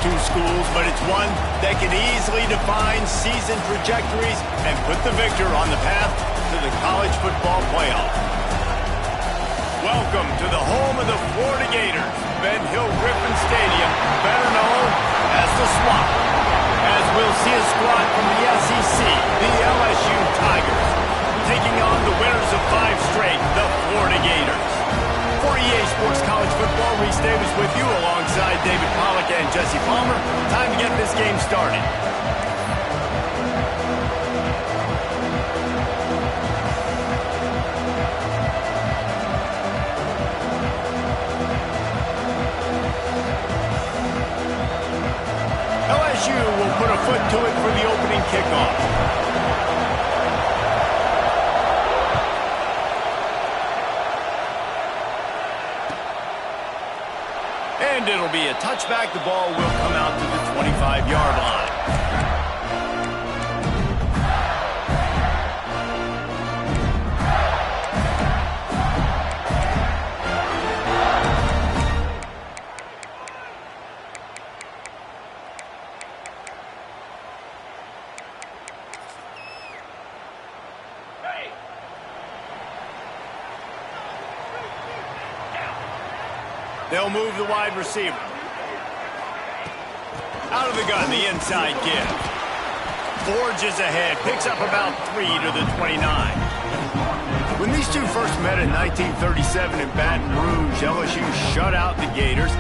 two schools, but it's one that can easily define season trajectories and put the victor on the path to the college football playoff. Welcome to the home of the Florida Gators, Ben Hill Griffin Stadium, better known as the Swamp, as we'll see a squad from the SEC, the LSU Tigers, taking on the winners of 5 straight, the Florida Gators. For EA Sports College Football, Reese Davis with you alongside David Pollack and Jesse Palmer. Time to get this game started. LSU will put a foot to it for the opening kickoff. And it'll be a touchback. The ball will come out to the 25-yard line. They'll move the wide receiver. Out of the gun, the inside give. Forges ahead, picks up about 3 to the 29. When these two first met in 1937 in Baton Rouge, LSU shut out the Gators.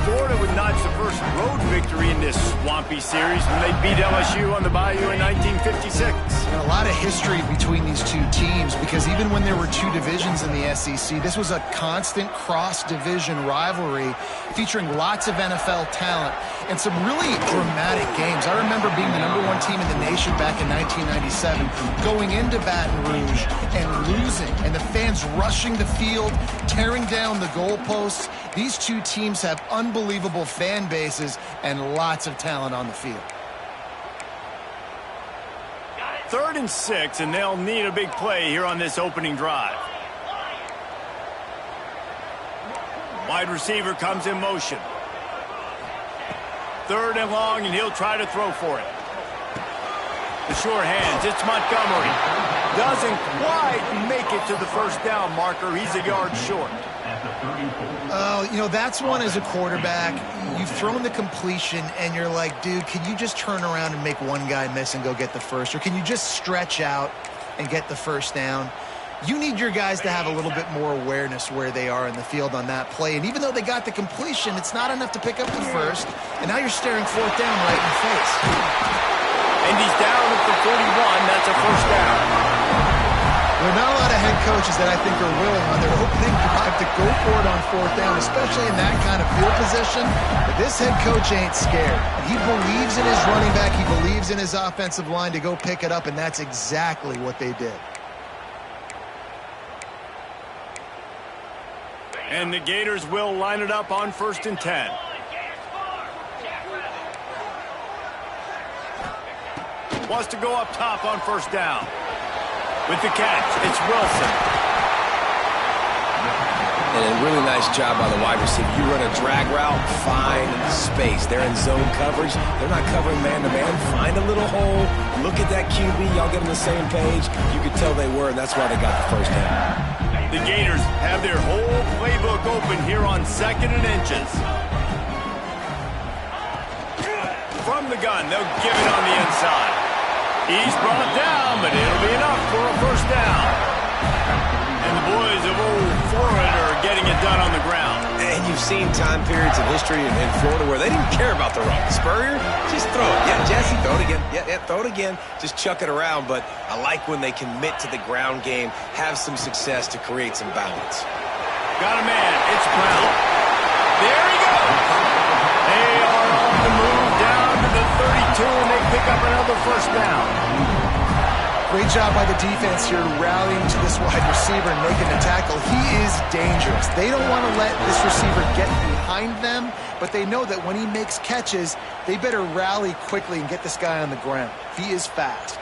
Florida would notch the first road victory in this swampy series when they beat LSU on the Bayou in 1956. A lot of history between these two teams because even when there were 2 divisions in the SEC, this was a constant cross-division rivalry featuring lots of NFL talent and some really dramatic games. I remember being the #1 team in the nation back in 1997, going into Baton Rouge and losing, and the fans rushing the field, tearing down the goalposts. These two teams have unbelievable fan bases and lots of talent on the field. 3rd and 6, and they'll need a big play here on this opening drive. Wide receiver comes in motion. 3rd and long, and he'll try to throw for it. The sure hands, it's Montgomery. Doesn't quite make it to the first down marker. He's a yard short. Oh, you know, that's one as a quarterback. You've thrown the completion, and you're like, dude, can you just turn around and make one guy miss and go get the first? Or can you just stretch out and get the first down? You need your guys to have a little bit more awareness where they are in the field on that play. And even though they got the completion, it's not enough to pick up the first. And now you're staring 4th down right in the face. And he's down at the 41. That's a first down. There are not a lot of head coaches that I think are willing on their opening drive to go for it on 4th down, especially in that kind of field position. But this head coach ain't scared. He believes in his running back. He believes in his offensive line to go pick it up, and that's exactly what they did. And the Gators will line it up on 1st and 10. Wants to go up top on 1st down. With the catch, it's Wilson. And a really nice job by the wide receiver. You run a drag route, find space. They're in zone coverage. They're not covering man-to-man. Find a little hole. Look at that QB. Y'all get on the same page. You could tell they were, and that's why they got the first down. The Gators have their whole playbook open here on 2nd and inches. From the gun, they'll give it on the inside. He's brought down, but it'll be enough for a first down. And the boys of old Florida are getting it done on the ground. And you've seen time periods in history in Florida where they didn't care about the run. Spurrier, just throw it. Yeah, Jesse, throw it again. Yeah, throw it again. Just chuck it around. But I like when they commit to the ground game, have some success to create some balance. Got a man. It's Brown. There he goes. They are on the move down to the 32, and they pick up another first down. Great job by the defense here rallying to this wide receiver and making the tackle. He is dangerous. They don't want to let this receiver get behind them, but they know that when he makes catches, they better rally quickly and get this guy on the ground. He is fast.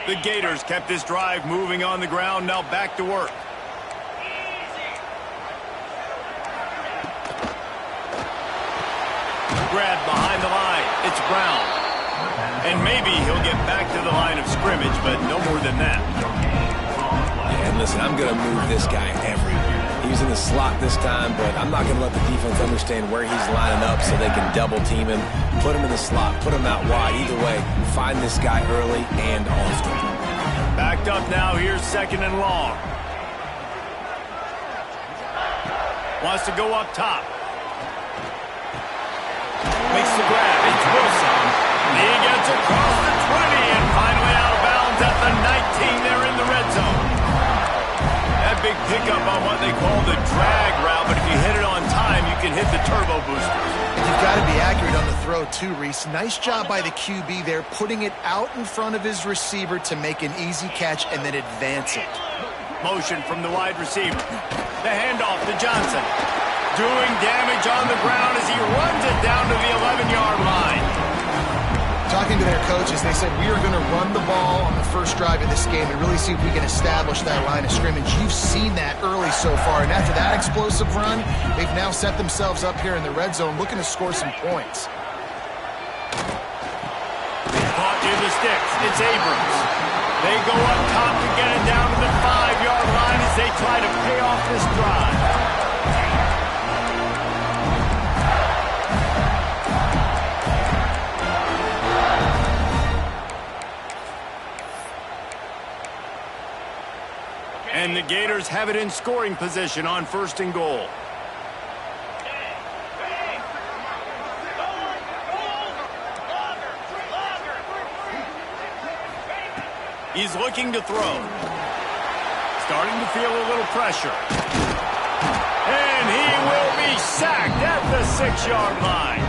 The Gators kept this drive moving on the ground. Now back to work. grab behind the line. It's Brown. And maybe he'll get back to the line of scrimmage, but no more than that. Yeah, and listen, I'm going to move this guy everywhere. He's in the slot this time, but I'm not going to let the defense understand where he's lining up so they can double team him. Put him in the slot, put him out wide. Either way, find this guy early and often. Backed up now, here's 2nd and long. Wants to go up top. Makes the grab. It's Wilson. He gets across the 20 and finally out of bounds at the 19. They're in the red zone. That big pickup on what they call the drag route, but if you hit it on time, you can hit the turbo booster. You've got to be accurate on the throw, too, Reese. Nice job by the QB there, putting it out in front of his receiver to make an easy catch and then advance it. Motion from the wide receiver. The handoff to Johnson. Doing damage on the ground as he runs it down to the 11-yard line. Talking to their coaches, they said, we are going to run the ball on the first drive of this game and really see if we can establish that line of scrimmage. You've seen that early so far, and after that explosive run, they've now set themselves up here in the red zone looking to score some points. Caught near the sticks. It's Abrams. They go up top to get it down to the 5-yard line as they try to pay off this drive. And the Gators have it in scoring position on 1st and goal. He's looking to throw. Starting to feel a little pressure. And he will be sacked at the 6-yard line.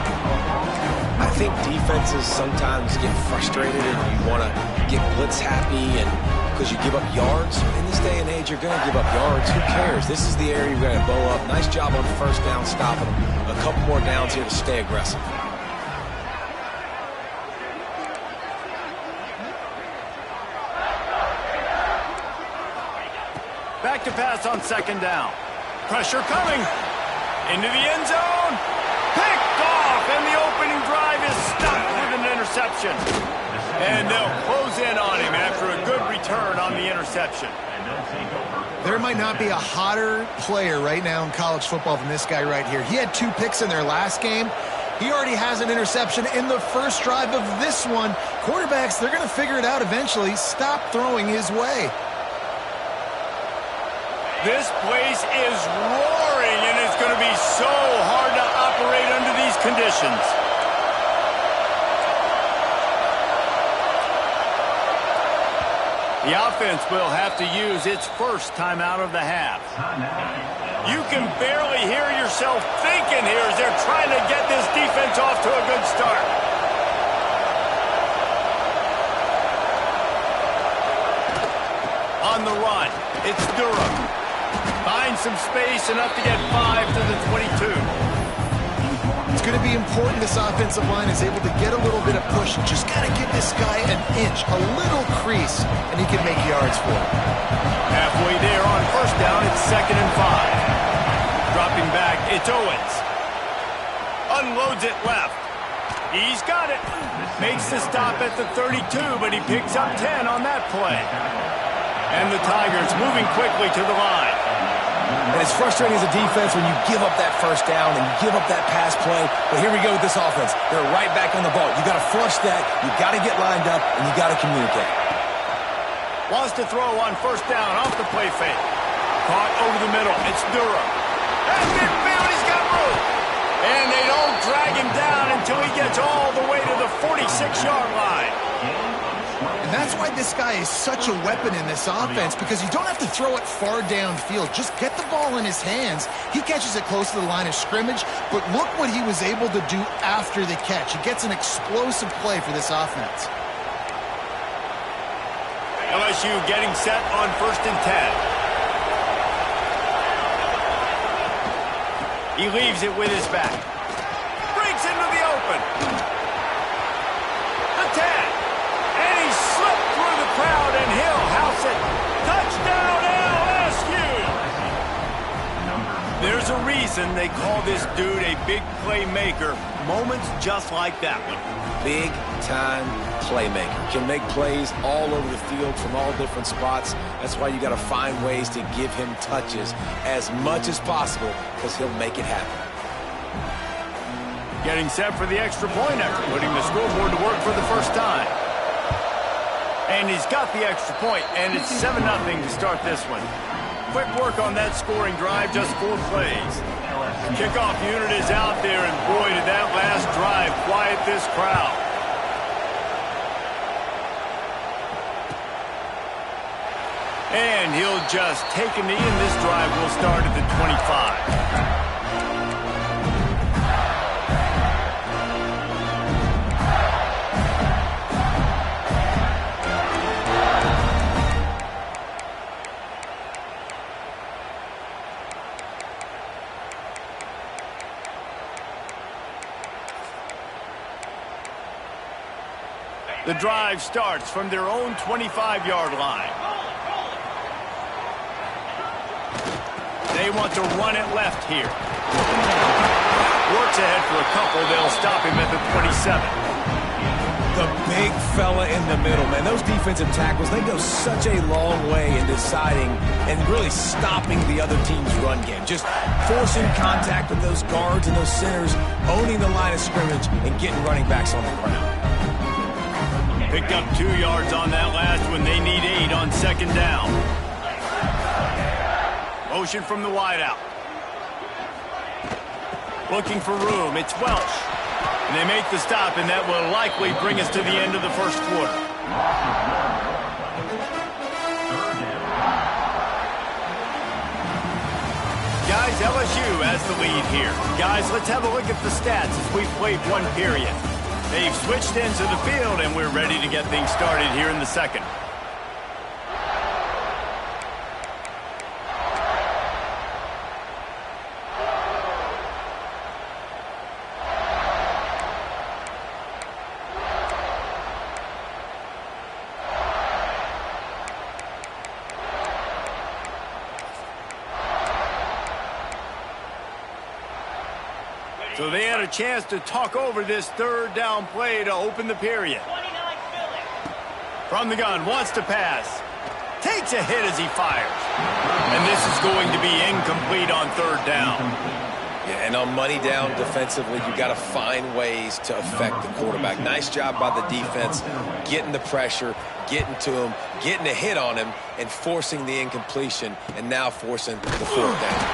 I think defenses sometimes get frustrated and you want to get blitz happy and because you give up yards. In this day and age, you're going to give up yards. Who cares? This is the area you're going to bow up. Nice job on 1st down stopping them. A couple more downs here to stay aggressive. Back to pass on 2nd down. Pressure coming. Into the end zone. Picked off, and the opening drive is stopped with an interception. And they'll close in on him after a good return on the interception. There might not be a hotter player right now in college football than this guy right here. He had 2 picks in their last game. He already has an interception in the first drive of this one. Quarterbacks, they're going to figure it out eventually. Stop throwing his way. This place is roaring, and it's going to be so hard to operate under these conditions. The offense will have to use its first timeout of the half. You can barely hear yourself thinking here as they're trying to get this defense off to a good start. On the run, it's Durham. Finds some space, enough to get 5 to the 22. It's going to be important this offensive line is able to get a little bit of push. Just got to give this guy an inch, a little crease, and he can make yards for it. Halfway there on 1st down, it's 2nd and 5. Dropping back, it's Owens. Unloads it left. He's got it. Makes the stop at the 32, but he picks up 10 on that play. And the Tigers moving quickly to the line. And it's frustrating as a defense when you give up that 1st down and you give up that pass play. But here we go with this offense. They're right back on the ball. You got to flush that. You got to get lined up, and you got to communicate. Wants to throw on 1st down off the play fake. Caught over the middle. It's Durham. At midfield, he's got room. And they don't drag him down until he gets all the way to the 46-yard line. And that's why this guy is such a weapon in this offense, because you don't have to throw it far downfield. Just get the ball in his hands. He catches it close to the line of scrimmage, but look what he was able to do after the catch. He gets an explosive play for this offense. LSU getting set on 1st and 10. He leaves it with his back. Breaks into the open. The 10. And he slipped through the crowd, and he'll house it. Touchdown, LSU! There's There's a reason they call this dude a big playmaker. Moments just like that one. Big-time playmaker. Can make plays all over the field from all different spots. That's why you got to find ways to give him touches as much as possible, because he'll make it happen. Getting set for the extra point after putting the scoreboard to work for the first time. And he's got the extra point, and it's 7-0 to start this one. Quick work on that scoring drive, just 4 plays. Kickoff unit is out there, and boy, did that last drive quiet this crowd. And he'll just take a knee, and this drive will start at the 25. The drive starts from their own 25-yard line. They want to run it left here. Works ahead for a couple. They'll stop him at the 27. The big fella in the middle, man. Those defensive tackles, they go such a long way in deciding and really stopping the other team's run game. Just forcing contact with those guards and those centers, owning the line of scrimmage, and getting running backs on the ground. Picked up 2 yards on that last one. They need 8 on second down. Motion from the wideout. Looking for room. It's Welch. And they make the stop, and that will likely bring us to the end of the first quarter. Guys, LSU has the lead here. Guys, let's have a look at the stats as we've played 1 period. They've switched into the field, and we're ready to get things started here in the second. So they had a chance to talk over this third down play to open the period. From the gun, wants to pass. Takes a hit as he fires. And this is going to be incomplete on third down. Yeah, and on money down defensively, you got to find ways to affect the quarterback. Nice job by the defense, getting the pressure, getting to him, getting a hit on him, and forcing the incompletion, and now forcing the fourth down.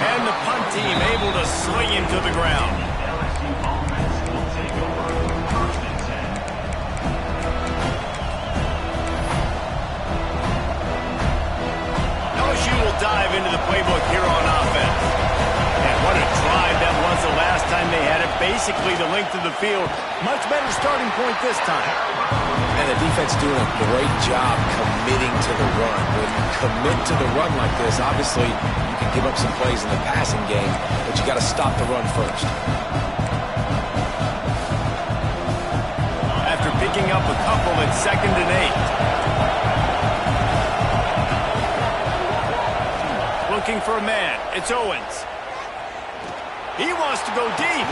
And the punt team able to sling him to the ground. LSU will dive into the playbook here on offense. And what a drive that was the last time they had it. Basically the length of the field. Much better starting point this time. And the defense doing a great job committing to the run. When you commit to the run like this, obviously you can give up some plays in the passing game, but you got to stop the run first. After picking up a couple at 2nd and 8. Looking for a man. It's Owens. He wants to go deep.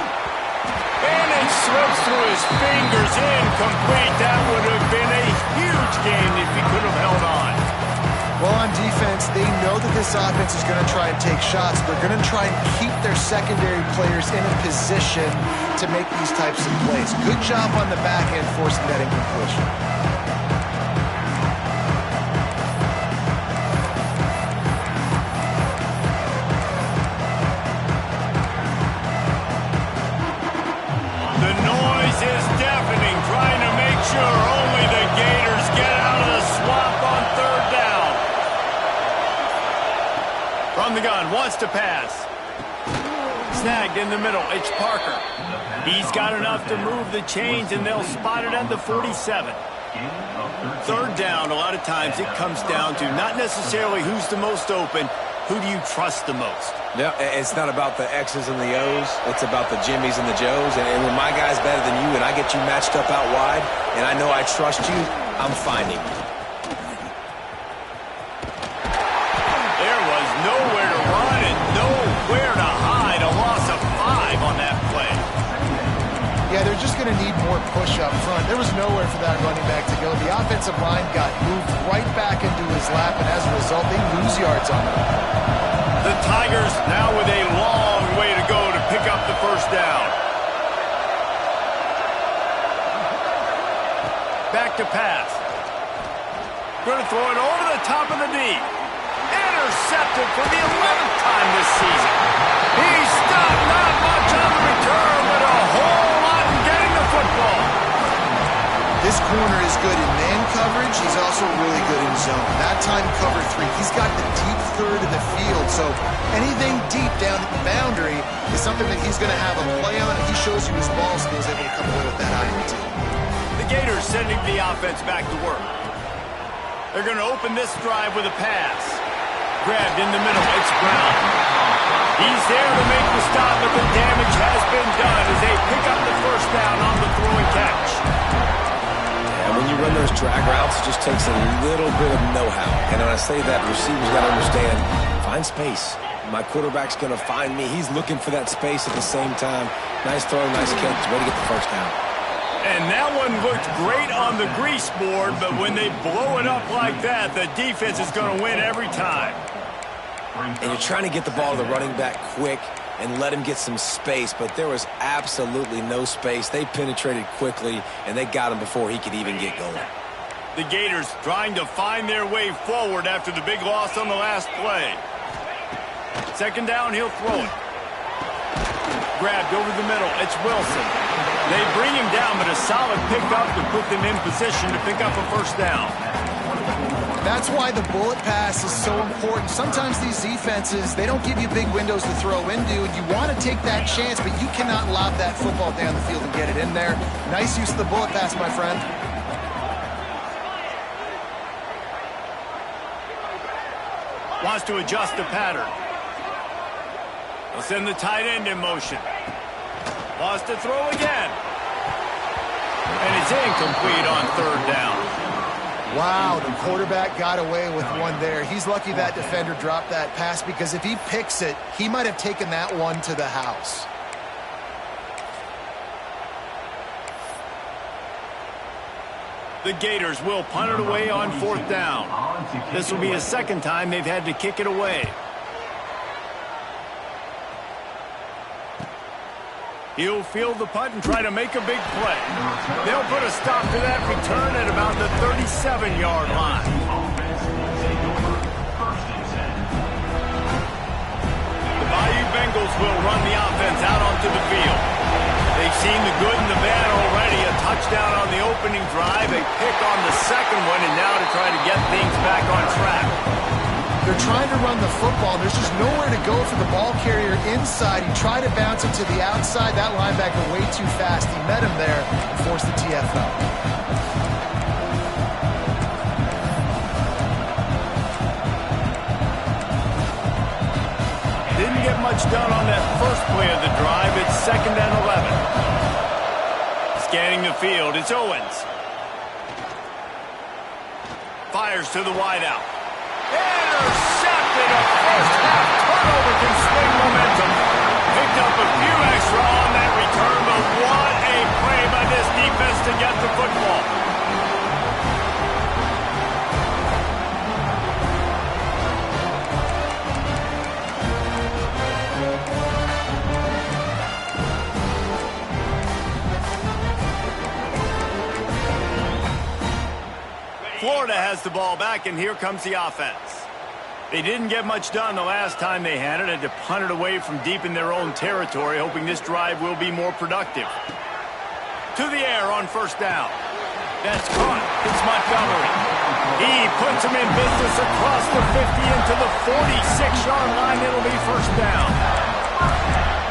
And it slips through his fingers, incomplete. That would have been a huge game if he could have held on. Well, on defense, they know that this offense is going to try and take shots. They're going to try and keep their secondary players in a position to make these types of plays. Good job on the back end forcing that incompletion. From the gun, wants to pass. Snagged in the middle, it's Parker. He's got enough to move the chains, and they'll spot it at the 47. Third down, a lot of times it comes down to not necessarily who's the most open, who do you trust the most? No, it's not about the X's and the O's. It's about the Jimmys and the Joes. And when my guy's better than you and I get you matched up out wide, and I know I trust you, I'm finding you. There was nowhere to run and nowhere Yeah, they're just going to need more push up front. There was nowhere for that running back to go. The offensive line got moved right back into his lap, and as a result, they lose yards on him. The Tigers now with a long way to go to pick up the first down. Back to pass. Going to throw it over the top of the knee. Intercepted for the 11th time this season. He stopped, not much on the return, but a whole lot in getting the football. This corner is good in man coverage. He's also really good in zone. That time, cover 3. He's got the deep third of the field, so anything deep down at the boundary is something that he's going to have a play on, and he shows you his ball skills, able to come away with that INT. The Gators sending the offense back to work. They're going to open this drive with a pass. Grabbed in the middle, it's Brown. He's there to make the stop, but the damage has been done as they pick up the first down on the throwing catch. And when you run those drag routes, it just takes a little bit of know-how. And when I say that, receivers got to understand, find space. My quarterback's going to find me. He's looking for that space at the same time. Nice throw, nice catch. Way to get the first down. And that one looked great on the grease board, but when they blow it up like that, the defense is going to win every time. And you're trying to get the ball to the running back quick and let him get some space, but there was absolutely no space. They penetrated quickly, and they got him before he could even get going. The Gators trying to find their way forward after the big loss on the last play. Second down, he'll throw it. Grabbed over the middle, it's Wilson. They bring him down, but a solid pickup to put them in position to pick up a first down. That's why the bullet pass is so important. Sometimes these defenses, they don't give you big windows to throw into, and you want to take that chance, but you cannot lob that football down the field and get it in there. Nice use of the bullet pass, my friend. Wants to adjust the pattern. They'll send the tight end in motion. Lost to throw again. And it's incomplete on third down. Wow, the quarterback got away with one there. He's lucky that defender dropped that pass, because if he picks it, he might have taken that one to the house. The Gators will punt it away on fourth down. This will be a second time they've had to kick it away. He'll field the punt and try to make a big play. They'll put a stop to that return at about the 37-yard line. The Bayou Bengals will run the offense out onto the field. They've seen the good and the bad already. A touchdown on the opening drive, a pick on the second one, and now to try to get things back on track. They're trying to run the football. There's just nowhere to go for the ball carrier inside. He tried to bounce it to the outside. That linebacker way too fast. He met him there and forced the TFL. Didn't get much done on that first play of the drive. It's second and 11. Scanning the field, it's Owens. Fires to the wideout. Intercepted. A first half turnover can swing momentum. Picked up a few extra on that return, but what a play by this defense to get the football. Florida has the ball back, and here comes the offense. They didn't get much done the last time they had it. Had to punt it away from deep in their own territory, hoping this drive will be more productive. To the air on first down. That's caught. It's Montgomery. He puts him in business across the 50 into the 46-yard line. It'll be first down.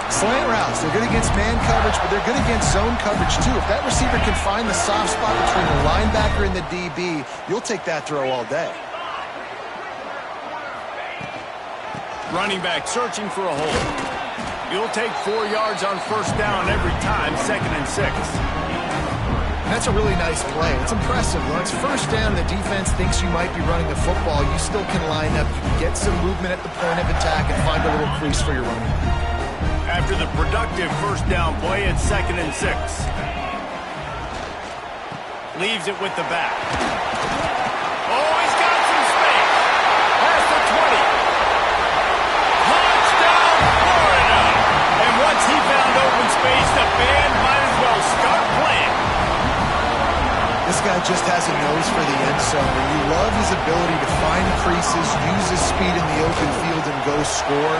Slant routes, they're good against man coverage, but they're good against zone coverage too. If that receiver can find the soft spot between the linebacker and the DB, you'll take that throw all day. Running back searching for a hole. You'll take 4 yards on first down every time, second and 6. That's a really nice play. It's impressive. When it's first down, the defense thinks you might be running the football. You still can line up, you can get some movement at the point of attack and find a little crease for your running back. after the productive first down play at 2nd and 6. Leaves it with the back. Oh, he's got some space. Past the 20. Touchdown, Florida. And once he found open space, the band might as well start playing. This guy just has a nose for the end zone, and you love his ability to find creases, use his speed in the open field, and go score.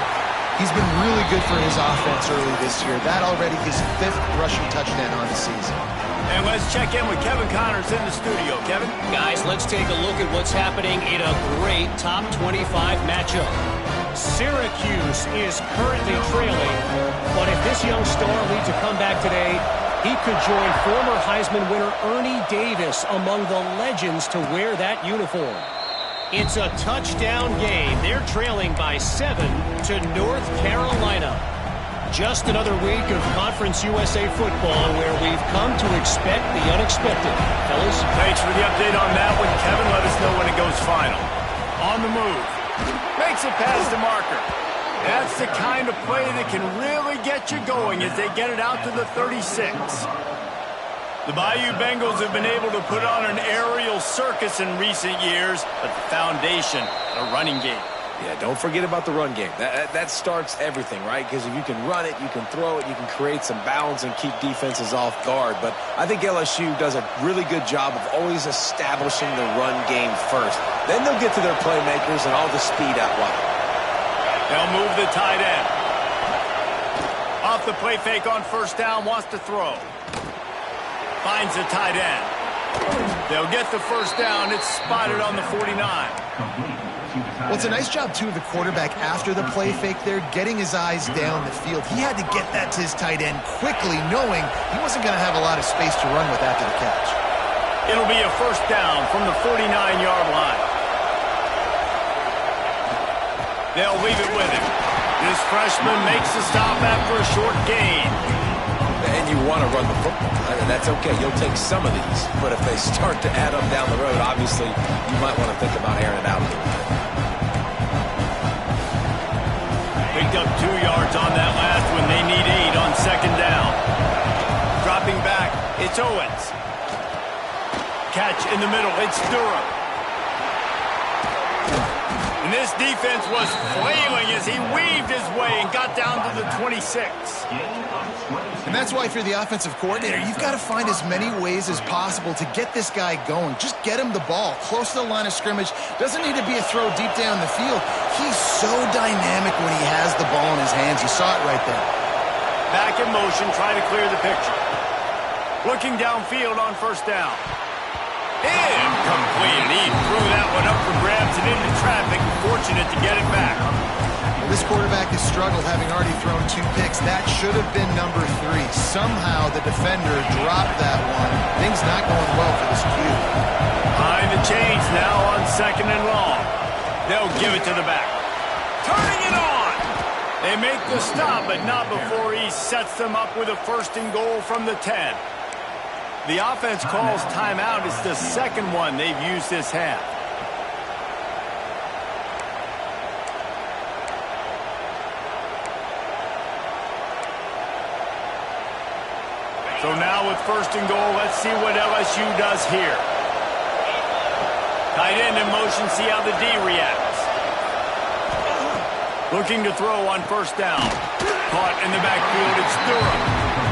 He's been really good for his offense early this year. That already his 5th rushing touchdown on the season. And let's check in with Kevin Connors in the studio. Kevin? Guys, let's take a look at what's happening in a great top 25 matchup. Syracuse is currently trailing, but if this young star leads a comeback today, he could join former Heisman winner Ernie Davis among the legends to wear that uniform. It's a touchdown game. They're trailing by 7 to North Carolina. Just another week of Conference USA football where we've come to expect the unexpected. Fellas? Thanks for the update on that one, Kevin. Let us know when it goes final. On the move. Makes it past the marker. That's the kind of play that can really get you going as they get it out to the 36. The Bayou Bengals have been able to put on an aerial circus in recent years, but the foundation, a running game. Yeah, don't forget about the run game. That starts everything, right? Because if you can run it, you can throw it, you can create some balance and keep defenses off guard. But I think LSU does a really good job of always establishing the run game first. Then they'll get to their playmakers and all the speed out wide. They'll move the tight end. Off the play fake on first down, wants to throw. Finds the tight end. They'll get the first down. It's spotted on the 49. Well, it's a nice job, too, of the quarterback after the play fake there, getting his eyes down the field. He had to get that to his tight end quickly, knowing he wasn't going to have a lot of space to run with after the catch. It'll be a first down from the 49-yard line. They'll leave it with him. This freshman makes the stop after a short gain. And you want to run the football. That's okay. You'll take some of these. But if they start to add up down the road, obviously, you might want to think about airing it out a little bit. Picked up 2 yards on that last one. They need 8 on second down. Dropping back, it's Owens. Catch in the middle, it's Durham. And this defense was flailing as he weaved his way and got down to the 26. And that's why if you're the offensive coordinator, you've got to find as many ways as possible to get this guy going. Just get him the ball close to the line of scrimmage. Doesn't need to be a throw deep down the field. He's so dynamic when he has the ball in his hands. You saw it right there. Back in motion, try to clear the picture. Looking downfield on first down. Incomplete. He threw that one up for grabs and into traffic. Fortunate to get it back. This quarterback has struggled, having already thrown 2 picks. That should have been number 3. Somehow the defender dropped that one. Things not going well for this Q. Behind the chains now on second and long. They'll give it to the back. Turning it on. They make the stop, but not before he sets them up with a first and goal from the 10. The offense calls timeout. It's the second one they've used this half. So now with first and goal, let's see what LSU does here. Tight end in motion, see how the D reacts. Looking to throw on first down. Caught in the backfield, it's Durham.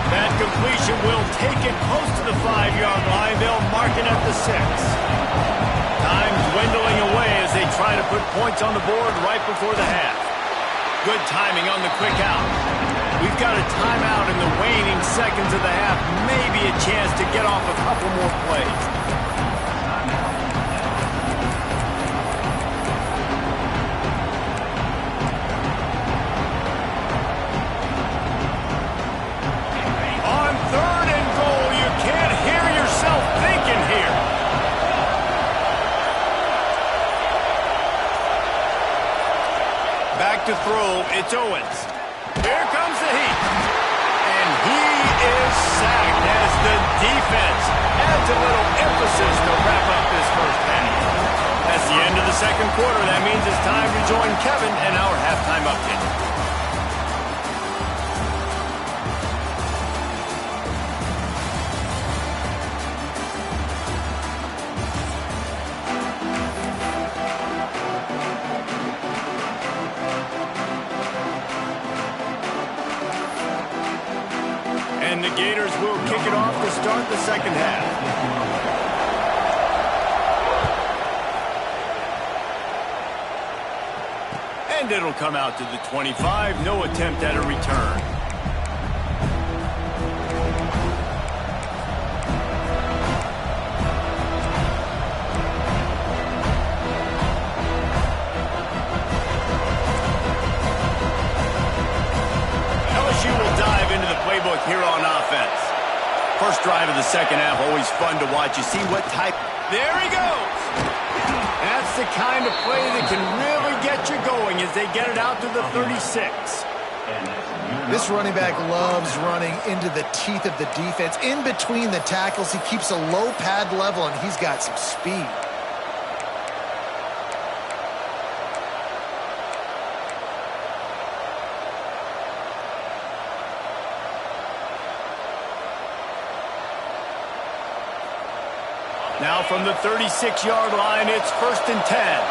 That completion will take it close to the 5-yard line. They'll mark it at the 6. Time dwindling away as they try to put points on the board right before the half. Good timing on the quick out. We've got a timeout in the waning seconds of the half. Maybe a chance to get off a couple more plays. On third and goal, you can't hear yourself thinking here. Back to throw, it's Owens. Here comes the heat. And he is sacked as the defense adds a little emphasis to wrap up this first half. That's the end of the second quarter. That means it's time to join Kevin and our halftime update. it off to start the second half. And it'll come out to the 25. No attempt at a return. LSU will dive into the playbook here on offense. First drive of the second half, always fun to watch. You see what type. There he goes. That's the kind of play that can really get you going as they get it out to the 36. This running back loves running into the teeth of the defense. In between the tackles, he keeps a low pad level, and he's got some speed. Now from the 36-yard line, it's 1st and 10.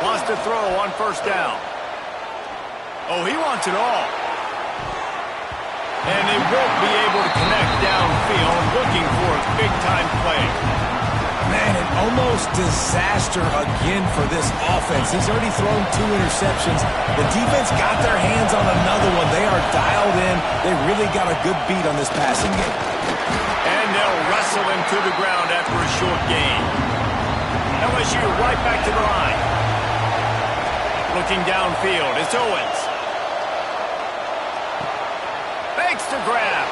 Wants to throw on 1st down. Oh, he wants it all. And they won't be able to connect downfield, looking for a big-time play. Man, an almost disaster again for this offense. He's already thrown 2 interceptions. The defense got their hands on another one. They are dialed in. They really got a good beat on this passing game. And they'll wrestle him to the ground after a short gain. LSU right back to the line. Looking downfield, it's Owens. Fakes the grab.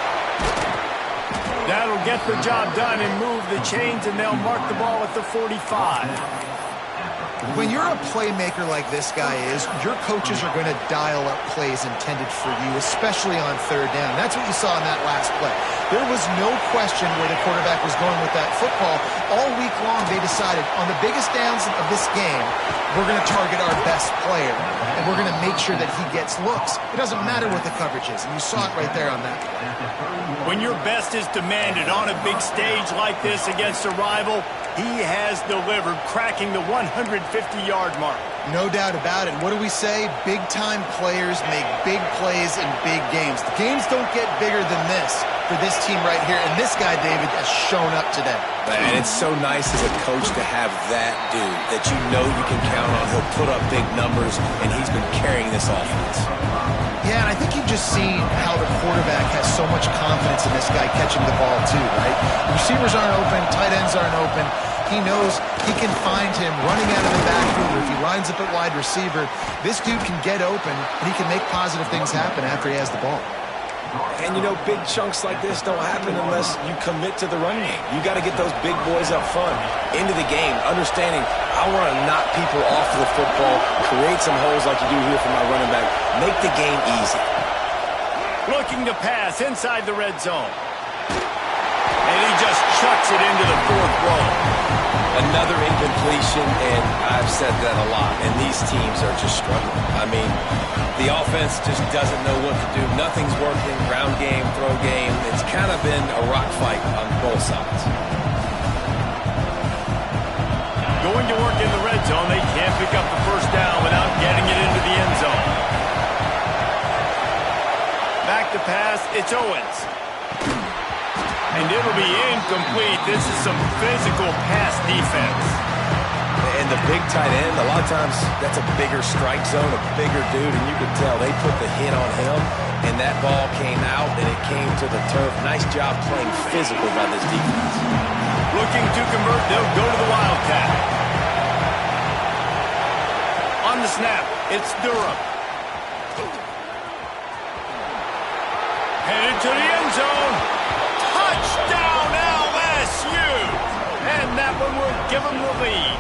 That'll get the job done and move the chains, and they'll mark the ball at the 45. When you're a playmaker like this guy is, your coaches are going to dial up plays intended for you, especially on 3rd down. That's what you saw in that last play. There was no question where the quarterback was going with that football. All week long, they decided on the biggest downs of this game, we're going to target our best player, and we're going to make sure that he gets looks. It doesn't matter what the coverage is, and you saw it right there on that. When your best is demanded on a big stage like this against a rival, he has delivered, cracking the 150-yard mark. No doubt about it. What do we say? Big-time players make big plays in big games. The games don't get bigger than this for this team right here, and this guy, David, has shown up today. And it's so nice as a coach to have that dude that you know you can count on. He'll put up big numbers, and he's been carrying this offense. Yeah, and I think you've just seen how the quarterback has so much confidence in this guy catching the ball too, right? Receivers aren't open, tight ends aren't open. He knows he can find him running out of the backfield, or if he lines up at wide receiver, this dude can get open, and he can make positive things happen after he has the ball. And, you know, big chunks like this don't happen unless you commit to the run game. You got to get those big boys up front into the game, understanding I want to knock people off of the football, create some holes like you do here for my running back, make the game easy. Looking to pass inside the red zone. And he just chucks it into the 4th row. Another incompletion, and I've said that a lot, and these teams are just struggling. I mean, the offense just doesn't know what to do. Nothing's working. Ground game, throw game. It's kind of been a rock fight on both sides. Going to work in the red zone. They can't pick up the 1st down without getting it into the end zone. Back to pass. It's Owens. And it'll be incomplete. This is some physical pass defense. And the big tight end, a lot of times that's a bigger strike zone, a bigger dude, and you could tell they put the hit on him, and that ball came out, and it came to the turf. Nice job playing physical by this defense. Looking to convert, they'll go to the Wildcat. On the snap, it's Durham. Headed to the end zone. Touchdown, LSU! And that one will give them the lead.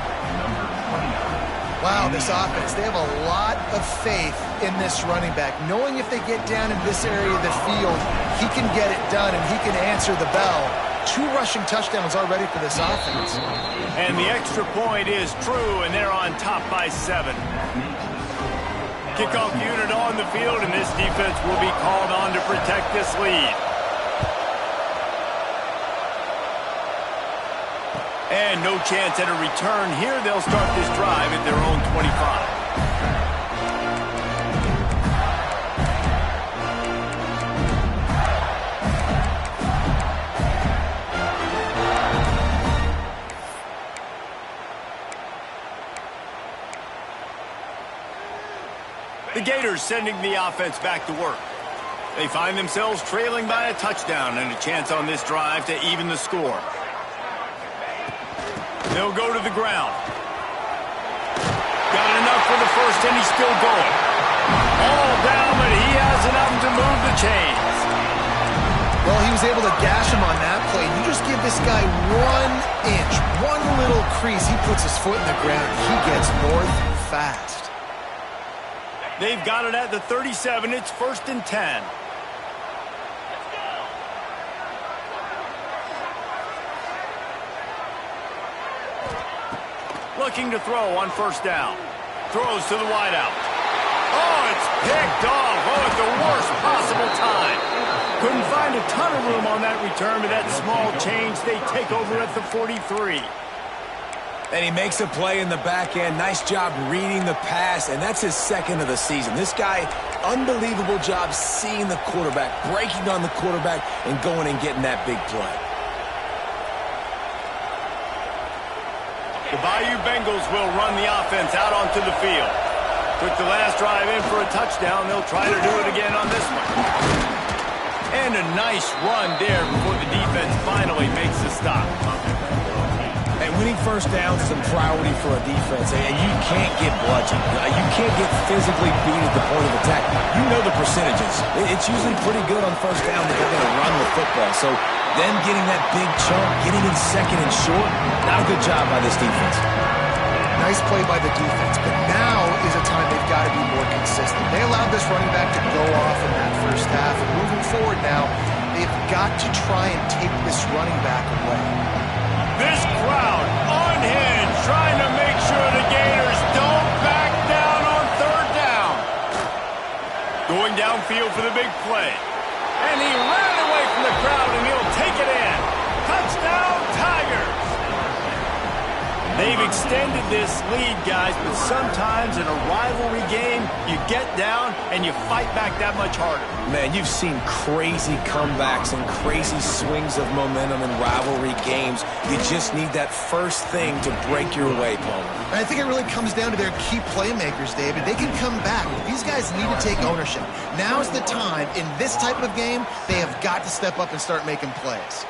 Wow, this offense, they have a lot of faith in this running back, knowing if they get down in this area of the field, he can get it done and he can answer the bell. 2 rushing touchdowns already for this offense. And the extra point is true, and they're on top by 7. Kickoff unit on the field, and this defense will be called on to protect this lead. And no chance at a return here. They'll start this drive at their own 25. The Gators sending the offense back to work. They find themselves trailing by a touchdown and a chance on this drive to even the score. They'll go to the ground. Got enough for the first, and he's still going. All down, but he has enough to move the chains. Well, he was able to gash him on that play. You just give this guy 1 inch, one little crease. He puts his foot in the ground. He gets north fast. They've got it at the 37. It's 1st and 10. Looking to throw on 1st down. Throws to the wideout. Oh, it's picked off. Oh, at the worst possible time. Couldn't find a ton of room on that return, but that small change, they take over at the 43. And he makes a play in the back end. Nice job reading the pass, and that's his 2nd of the season. This guy, unbelievable job seeing the quarterback, breaking on the quarterback, and going and getting that big play. The Bayou Bengals will run the offense out onto the field. Took the last drive in for a touchdown. They'll try to do it again on this one. And a nice run there before the defense finally makes the stop. And winning 1st downs is a priority for a defense, and you can't get bludgeoned. You can't get physically beat at the point of attack. You know the percentages. It's usually pretty good on 1st down that they're going to run the football. So then getting that big chunk, getting in 2nd and short, not a good job by this defense. Nice play by the defense, but now is a time they've got to be more consistent. They allowed this running back to go off in that 1st half, and moving forward now, they've got to try and take this running back away. This crowd unhinged, trying to make sure the Gators don't back down on 3rd down. Going downfield for the big play. And he ran away from the crowd, and he'll take it in. Touchdown, Tigers! They've extended this lead, guys, but sometimes in a rivalry game, you get down and you fight back that much harder. Man, you've seen crazy comebacks and crazy swings of momentum in rivalry games. You just need that first thing to break your way, Palmer. I think it really comes down to their key playmakers, David. They can come back. These guys need to take ownership. Now's the time. In this type of game, they have got to step up and start making plays.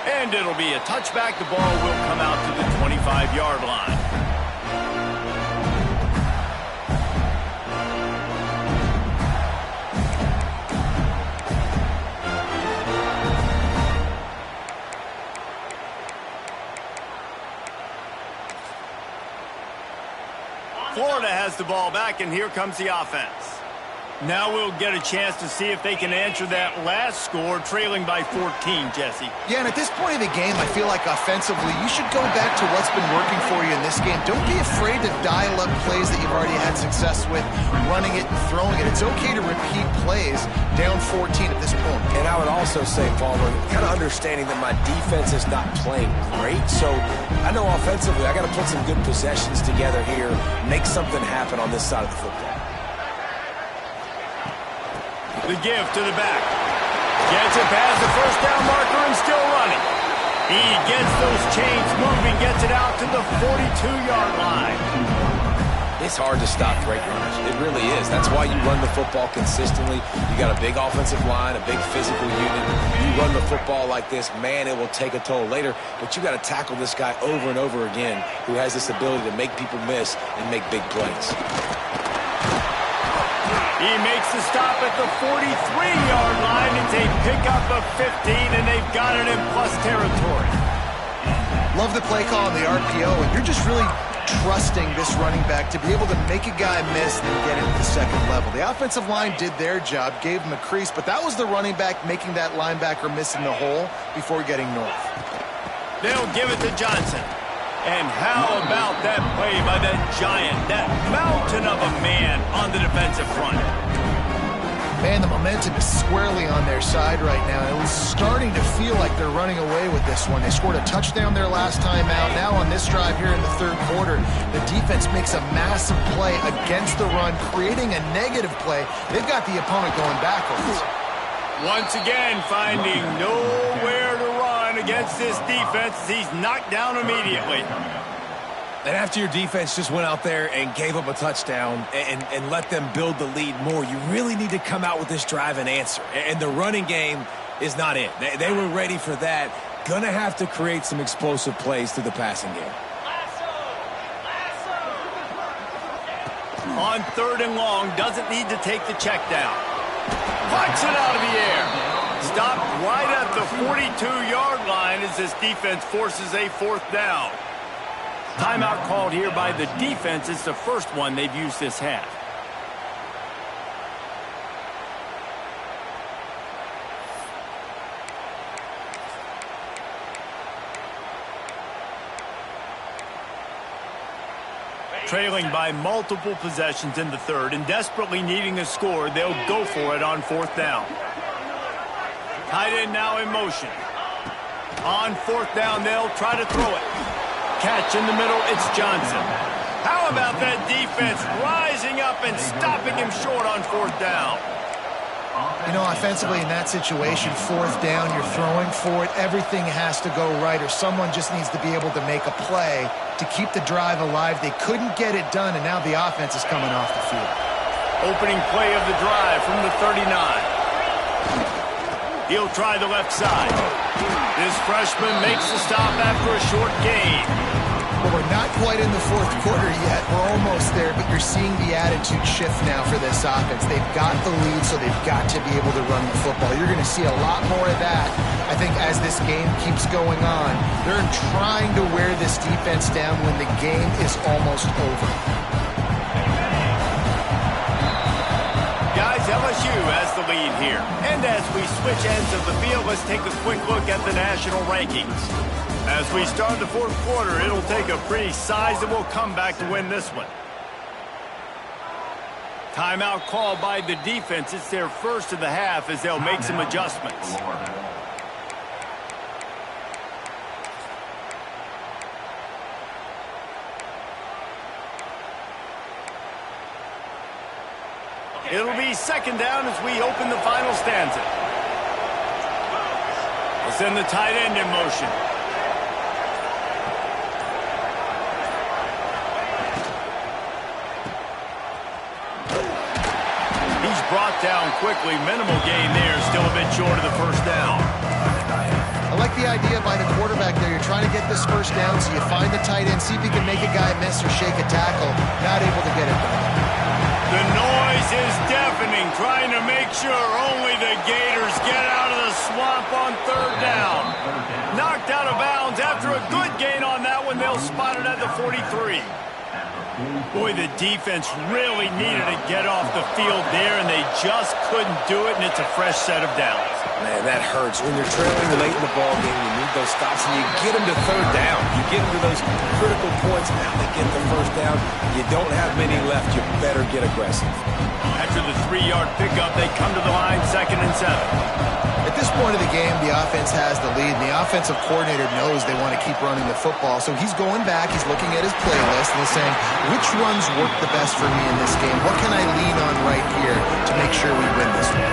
And it'll be a touchback. The ball will come out to the 25-yard line. Florida has the ball back, and here comes the offense. Now we'll get a chance to see if they can answer that last score, trailing by 14, Jesse. Yeah, and at this point of the game, I feel like offensively, you should go back to what's been working for you in this game. Don't be afraid to dial up plays that you've already had success with, running it and throwing it. It's okay to repeat plays down 14 at this point. And I would also say, Palmer, kind of understanding that my defense is not playing great, so I know offensively I got to put some good possessions together here, make something happen on this side of the football. The give to the back. Gets it past the 1st down marker and still running. He gets those chains moving, gets it out to the 42-yard line. It's hard to stop great runners. It really is. That's why you run the football consistently. You got a big offensive line, a big physical unit. You run the football like this, man, it will take a toll later. But you got to tackle this guy over and over again who has this ability to make people miss and make big plays. He makes the stop at the 43-yard line. It's a pickup of 15, and they've got it in plus territory. Love the play call on the RPO, and you're just really trusting this running back to be able to make a guy miss and then get into the 2nd level. The offensive line did their job, gave him a crease, but that was the running back making that linebacker miss in the hole before getting north. They'll give it to Johnson. And how about that play by that giant, that mountain of a man on the defensive front? Man, the momentum is squarely on their side right now. It was starting to feel like they're running away with this one. They scored a touchdown their last time out. Now on this drive here in the third quarter, the defense makes a massive play against the run, creating a negative play. They've got the opponent going backwards. Once again, finding nowhere to run against this defense. He's knocked down immediately. And after your defense just went out there and gave up a touchdown and let them build the lead more, you really need to come out with this drive and answer. And the running game is not it. They were ready for that. Gonna have to create some explosive plays through the passing game. On 3rd and long, doesn't need to take the check down. Punch it out of the air. Stopped right at the 42-yard line as this defense forces a 4th down. Timeout called here by the defense. It's the first one they've used this half. Trailing by multiple possessions in the 3rd and desperately needing a score, they'll go for it on 4th down. Tight end now in motion. On 4th down, they'll try to throw it. Catch in the middle, it's Johnson. How about that defense rising up and stopping him short on 4th down? You know, offensively in that situation, 4th down, you're throwing for it. Everything has to go right, or someone just needs to be able to make a play to keep the drive alive. They couldn't get it done, and now the offense is coming off the field. Opening play of the drive from the 39. He'll try the left side. This freshman makes the stop after a short gain. Well, we're not quite in the 4th quarter yet. We're almost there, but you're seeing the attitude shift now for this offense. They've got the lead, so they've got to be able to run the football. You're going to see a lot more of that, I think, as this game keeps going on. They're trying to wear this defense down when the game is almost over. Guys, LSU has the lead here. And as we switch ends of the field, let's take a quick look at the national rankings. As we start the 4th quarter, it'll take a pretty sizable comeback to win this one. Timeout called by the defense. It's their first of the half as they'll make some adjustments. It'll be 2nd down as we open the final stanza. We'll send the tight end in motion. He's brought down quickly. Minimal gain there. Still a bit short of the 1st down. I like the idea by the quarterback there. You're trying to get this 1st down, so you find the tight end, see if you can make a guy miss or shake a tackle. Not able to get it done. The noise is deafening, trying to make sure only the Gators get out of the swamp on 3rd down. Knocked out of bounds after a good gain on that one. They'll spot it at the 43. Boy, the defense really needed to get off the field there, and they just couldn't do it, and it's a fresh set of downs. Man, that hurts. When you're trailing late in the ball game, you need those stops, and you get them to 3rd down. You get them to those critical points, now they get the 1st down. You don't have many left. You better get aggressive. After the 3-yard pickup, they come to the line 2nd and 7. At this point of the game, the offense has the lead, and the offensive coordinator knows they want to keep running the football. So he's going back, he's looking at his playlist, and he's saying, which runs work the best for me in this game? What can I lean on right here to make sure we win this one?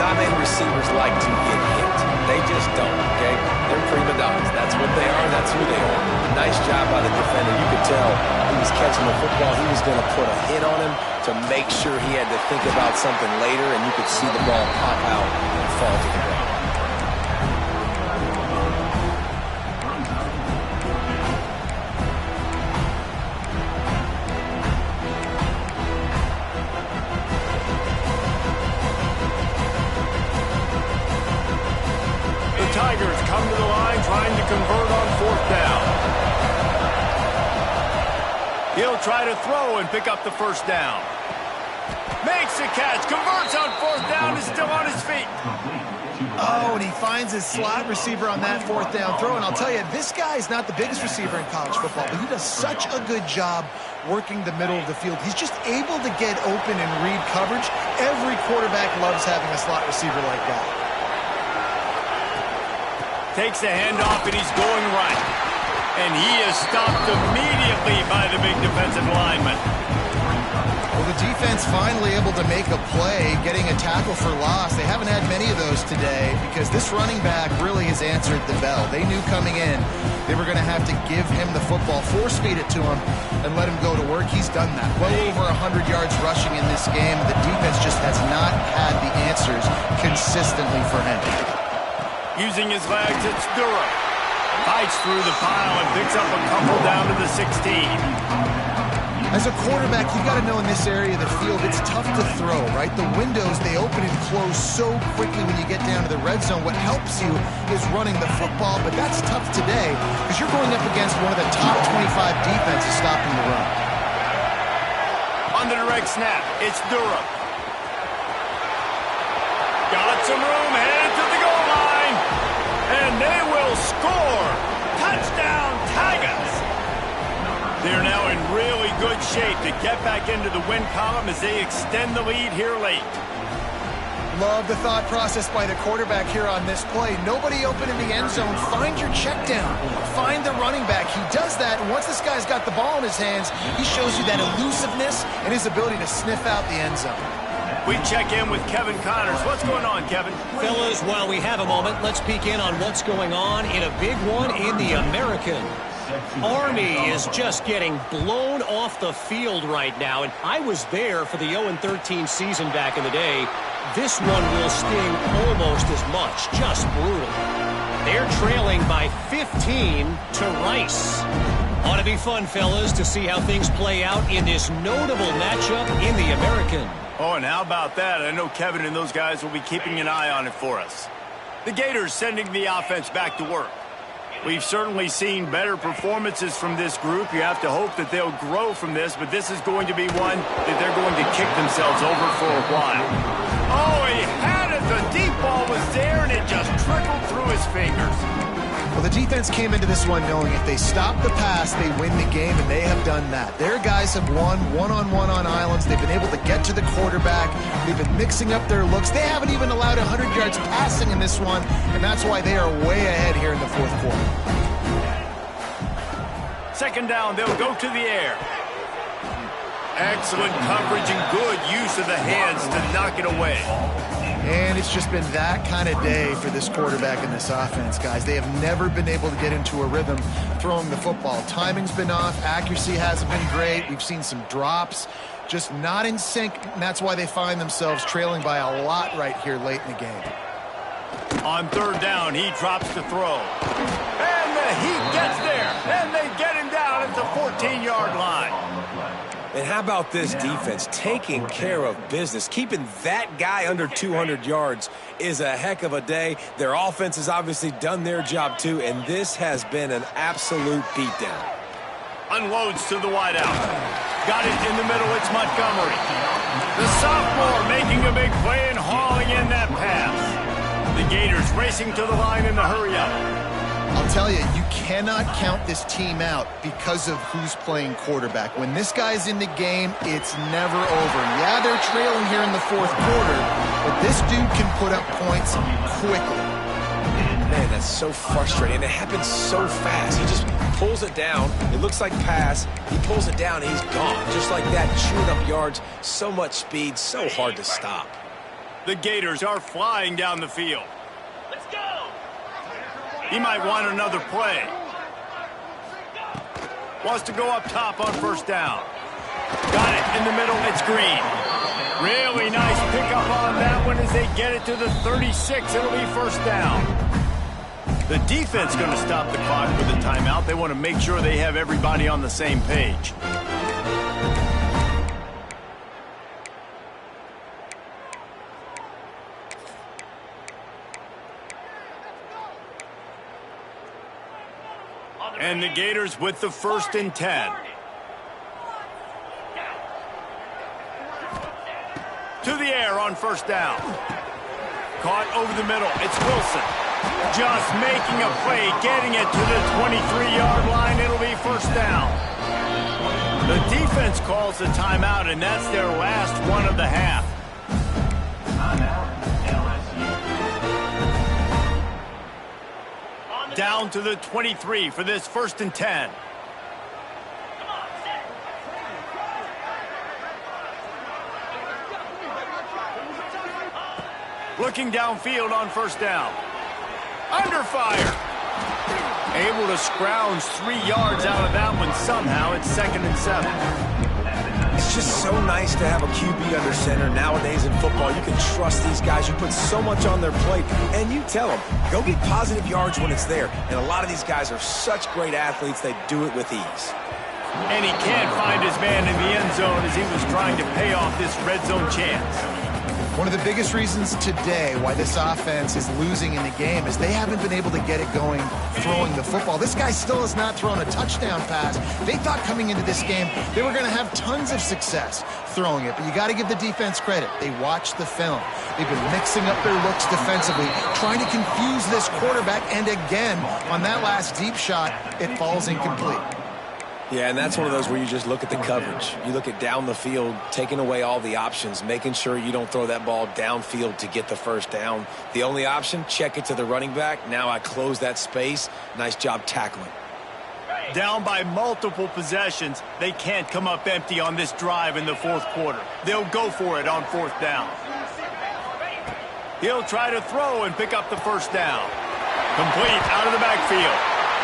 Non-man receivers like to get hit. They just don't, okay? They're prima donnas. That's what they are. That's who they are. Nice job by the defender. You could tell he was catching the football. He was going to put a hit on him to make sure he had to think about something later, and you could see the ball pop out and fall to the ground. Tigers come to the line trying to convert on 4th down. He'll try to throw and pick up the 1st down. Makes a catch, converts on 4th down, is still on his feet. Oh, and he finds his slot receiver on that fourth down throw. And I'll tell you, this guy is not the biggest receiver in college football, but he does such a good job working the middle of the field. He's just able to get open and read coverage. Every quarterback loves having a slot receiver like that. Takes the handoff, and he's going right. And he is stopped immediately by the big defensive lineman. Well, the defense finally able to make a play, getting a tackle for loss. They haven't had many of those today because this running back really has answered the bell. They knew coming in they were going to have to give him the football, force-feed it to him, and let him go to work. He's done that. Well over 100 yards rushing in this game. The defense just has not had the answers consistently for him. Using his legs, it's Durham. Fights through the pile and picks up a couple down to the 16. As a quarterback, you've got to know in this area of the field, it's tough to throw, right? The windows, they open and close so quickly when you get down to the red zone. What helps you is running the football, but that's tough today because you're going up against one of the top 25 defenses stopping the run. On the direct snap, it's Durham. Got some room, headed to the goal line, and they will score. Touchdown, Tigers! They're now in really good shape to get back into the win column as they extend the lead here late. Love the thought process by the quarterback here on this play. Nobody open in the end zone. Find your check down. Find the running back. He does that, and once this guy's got the ball in his hands, he shows you that elusiveness and his ability to sniff out the end zone. We check in with Kevin Connors. What's going on, Kevin? Fellas, while we have a moment, let's peek in on what's going on in a big one in the American. Army is just getting blown off the field right now, and I was there for the 0-13 season back in the day. This one will sting almost as much, just brutal. They're trailing by 15 to Rice. Ought to be fun, fellas, to see how things play out in this notable matchup in the American. Oh, and how about that? I know Kevin and those guys will be keeping an eye on it for us. The Gators sending the offense back to work. We've certainly seen better performances from this group. You have to hope that they'll grow from this, but this is going to be one that they're going to kick themselves over for a while. Oh, he had it. The deep ball was there, and it just trickled through his fingers. Well, the defense came into this one knowing if they stop the pass, they win the game, and they have done that. Their guys have won one-on-one on islands. They've been able to get to the quarterback. They've been mixing up their looks. They haven't even allowed 100 yards passing in this one, and that's why they are way ahead here in the fourth quarter. Second down, they'll go to the air. Excellent coverage and good use of the hands to knock it away. And it's just been that kind of day for this quarterback and this offense, guys. They have never been able to get into a rhythm throwing the football. Timing's been off. Accuracy hasn't been great. We've seen some drops, just not in sync, and that's why they find themselves trailing by a lot right here late in the game. On third down, he drops to throw. And the heat gets there, and they get him down at the 14-yard line. And how about this defense taking care of business? Keeping that guy under 200 yards is a heck of a day. Their offense has obviously done their job too, and this has been an absolute beatdown. Unloads to the wideout. Got it in the middle, it's Montgomery. The sophomore making a big play and hauling in that pass. The Gators racing to the line in the hurry-up. I'll tell you, you cannot count this team out because of who's playing quarterback. When this guy's in the game, it's never over. Yeah, they're trailing here in the fourth quarter, but this dude can put up points quickly. Man, that's so frustrating. And it happens so fast. He just pulls it down. It looks like pass. He pulls it down, and he's gone. Just like that, chewing up yards. So much speed, so hard to stop. The Gators are flying down the field. Let's go! He might want another play. Wants to go up top on first down. Got it in the middle. It's Green. Really nice pickup on that one as they get it to the 36. It'll be first down. The defense going to stop the clock with a timeout. They want to make sure they have everybody on the same page. And the Gators with the 1st and 10. To the air on first down. Caught over the middle. It's Wilson. Just making a play, getting it to the 23-yard line. It'll be first down. The defense calls a timeout, and that's their last one of the half. Down to the 23 for this 1st and 10. Looking downfield on first down. Under fire. Able to scrounge 3 yards out of that one somehow. It's 2nd and 7. It's just so nice to have a QB under center. Nowadays in football, you can trust these guys. You put so much on their plate, and you tell them, go get positive yards when it's there. And a lot of these guys are such great athletes, they do it with ease. And he can't find his man in the end zone as he was trying to pay off this red zone chance. One of the biggest reasons today why this offense is losing in the game is they haven't been able to get it going throwing the football. This guy still has not thrown a touchdown pass. They thought coming into this game they were going to have tons of success throwing it, but you got to give the defense credit. They watched the film. They've been mixing up their looks defensively, trying to confuse this quarterback, and again, on that last deep shot, it falls incomplete. Yeah, and that's one of those where you just look at the coverage. You look at down the field, taking away all the options, making sure you don't throw that ball downfield to get the first down. The only option, check it to the running back. Now I close that space. Nice job tackling. Down by multiple possessions, they can't come up empty on this drive in the 4th quarter. They'll go for it on 4th down. He'll try to throw and pick up the first down. Complete out of the backfield.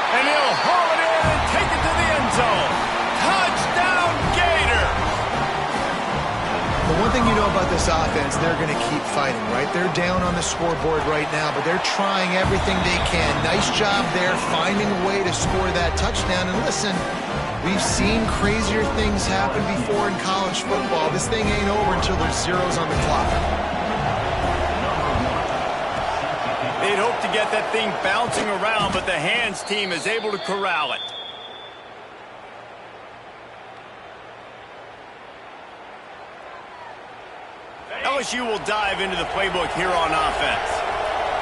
And he'll haul it in and take it to the end zone. Touchdown, Gator! The one thing you know about this offense, they're going to keep fighting, right? They're down on the scoreboard right now, but they're trying everything they can. Nice job there, finding a way to score that touchdown. And listen, we've seen crazier things happen before in college football. This thing ain't over until there's zeros on the clock. They'd hope to get that thing bouncing around, but the hands team is able to corral it. LSU will dive into the playbook here on offense.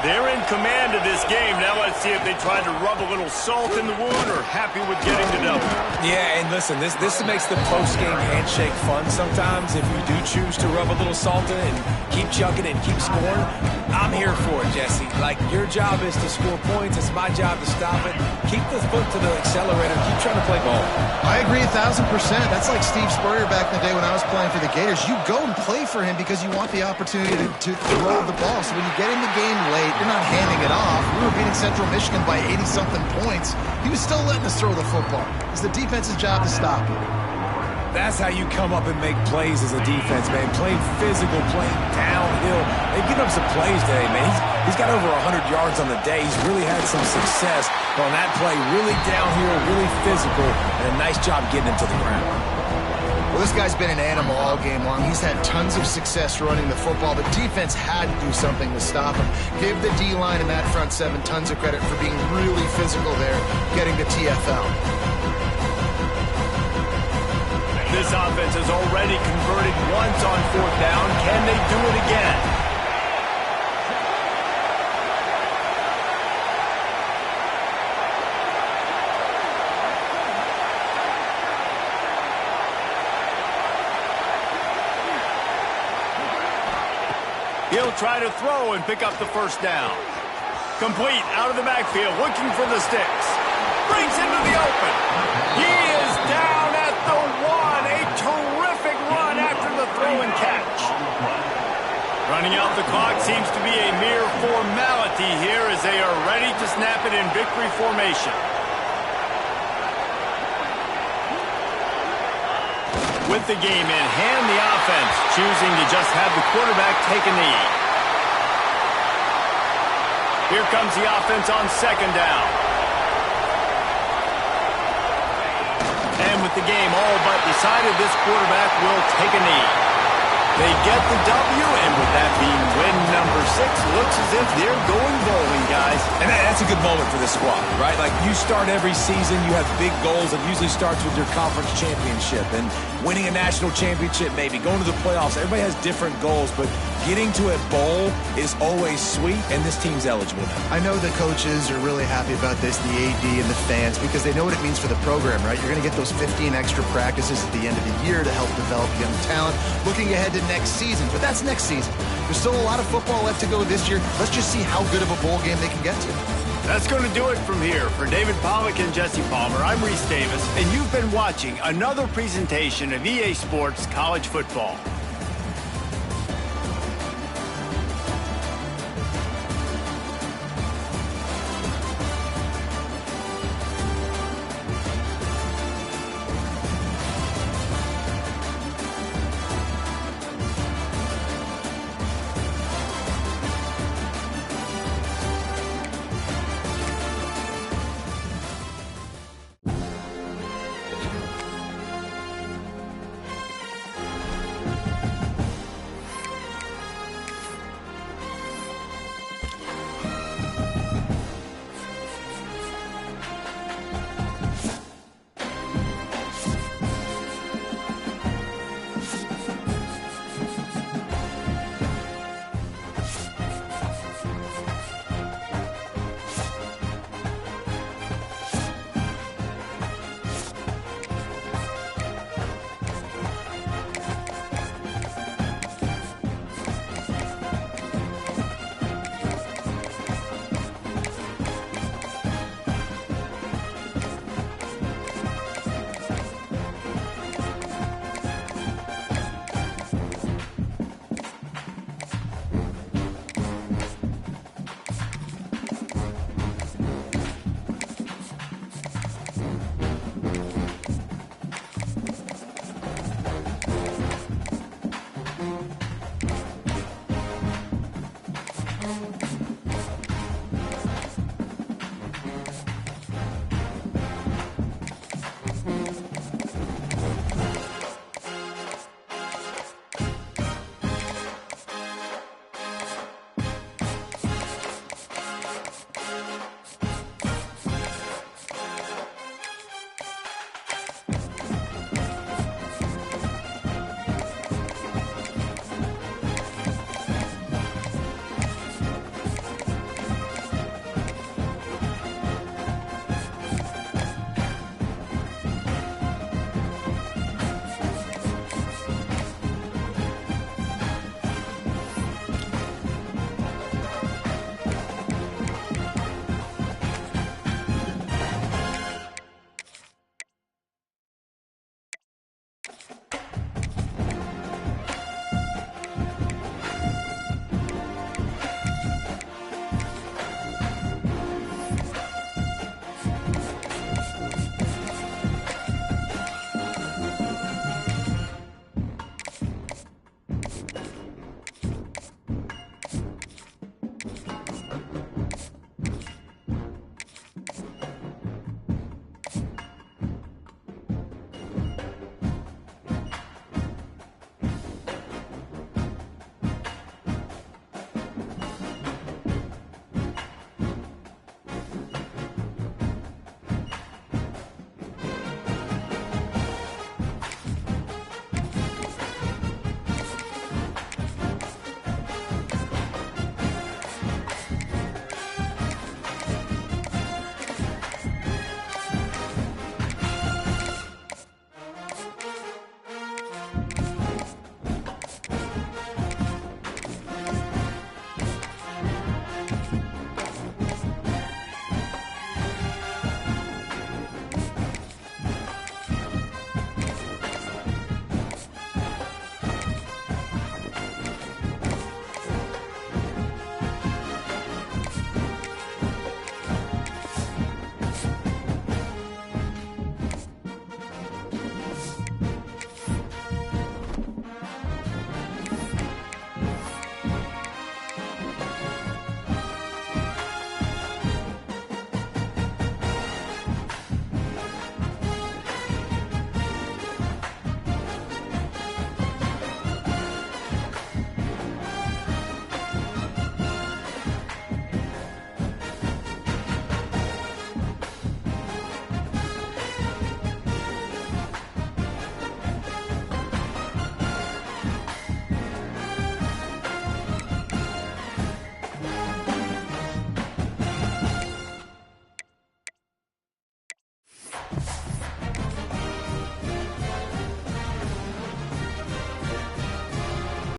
They're in command of this game. Now let's see if they try to rub a little salt in the wound or happy with getting the double. Yeah, and listen, this makes the post-game handshake fun sometimes. If you do choose to rub a little salt in and keep chucking and keep scoring, I'm here for it, Jesse. Like, your job is to score points. It's my job to stop it. Keep the foot to the accelerator. Keep trying to play ball. I agree 1,000%. That's like Steve Spurrier back in the day when I was playing for the Gators. You go and play for him because you want the opportunity to throw the ball. So when you get in the game late, you're not handing it off. We were beating Central Michigan by 80-something points. He was still letting us throw the football. It's the defense's job to stop it. That's how you come up and make plays as a defense, man. Playing physical, playing downhill. They've given up some plays today, man. He's got over 100 yards on the day. He's really had some success. But on that play, really downhill, really physical, and a nice job getting him to the ground. Well, this guy's been an animal all game long. He's had tons of success running the football. The defense had to do something to stop him. Give the D-line and that front seven tons of credit for being really physical there, getting the TFL. This offense has already converted once on 4th down. Can they do it again? He'll try to throw and pick up the first down. Complete out of the backfield, looking for the sticks. Breaks into the open. He is down at the 1. A terrific run after the throw and catch. Running out the clock seems to be a mere formality here as they are ready to snap it in victory formation. With the game in hand, the offense choosing to just have the quarterback take a knee. Here comes the offense on 2nd down. And with the game all but decided, this quarterback will take a knee. They get the W, and with that being win number 6, looks as if they're going bowling, guys. And that's a good moment for this squad, right? Like, you start every season, you have big goals. It usually starts with your conference championship and winning a national championship, maybe going to the playoffs. Everybody has different goals, but getting to a bowl is always sweet, and this team's eligible now. I know the coaches are really happy about this, the AD and the fans, because they know what it means for the program, right? You're going to get those 15 extra practices at the end of the year to help develop young talent, looking ahead to next season. But that's next season. There's still a lot of football left to go this year. Let's just see how good of a bowl game they can get to. That's going to do it from here. For David Pollack and Jesse Palmer, I'm Reese Davis, and you've been watching another presentation of EA Sports College Football.